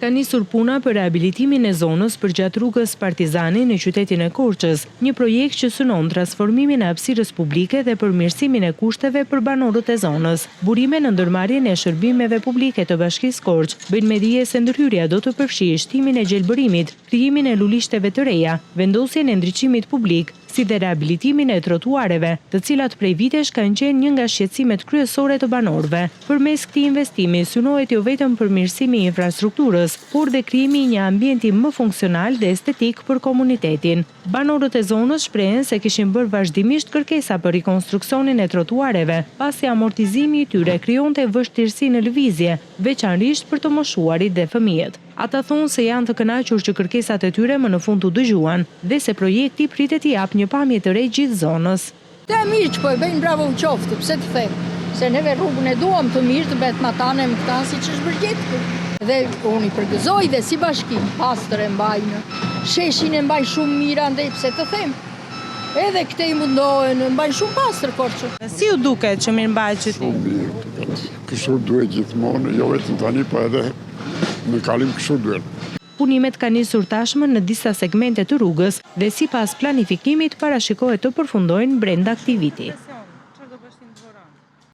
Ka nisur puna për rehabilitimin e zonës përgjatë rrugës Partizani në qytetin e Korçës, një projekt që synon transformimin e hapësirës publike dhe përmirësimin e kushteve për banorët e zonës. Burime në ndërmarrjen e shërbimeve publike të Bashkisë Korçë bëjnë me dije se ndërhyrja do të përfshijë shtimin e gjelbërimit, krijimin e lulishteve të reja, vendosjen e ndriçimit publik, si dhe rehabilitimin e trotuareve, të cilat prej vitesh kanë qenë një nga shqetësimet kryesore të banorëve. Përmes këtij investimi synohet jo vetëm përmirësimi i infrastrukturës, por dhe krijimi i një ambienti më funksional dhe estetik për komunitetin. Banorët e zonës shprehen se kishin bërë vazhdimisht kërkesa për rikonstruksionin e trotuareve, pasi amortizimi i tyre krijonte vështirësi në lëvizje, veçanërisht për të moshuarit dhe fëmijët. Ata thonë se janë të kënaqur që kërkesat e tyre më në fund u dëgjuan dhe se projekti pritet t'i japë një pamje të re gjithë zonës. Të mirë që po e bëjnë bravo në qoftë, pse të them, se neve rrugën e duam të mirë të bet matanem këta si që shbërgjetë. Dhe unë i përgëzoj dhe si bashkim, pastër e mbajnë, sheshin e mbaj shumë mira ndej pse të them. Edhe këte i mundohen, mbajnë shumë pastër Korçën. Si u duket që mirë mbaj qyteti? Shumë mirë, kështu duhet gjithmonë, jo vetëm tani, po edhe në kalim kështu duhet. Punimet ka nisur tashmë në disa segmente të rrugës dhe sipas planifikimit parashikohet të përfundojnë brenda këtij viti.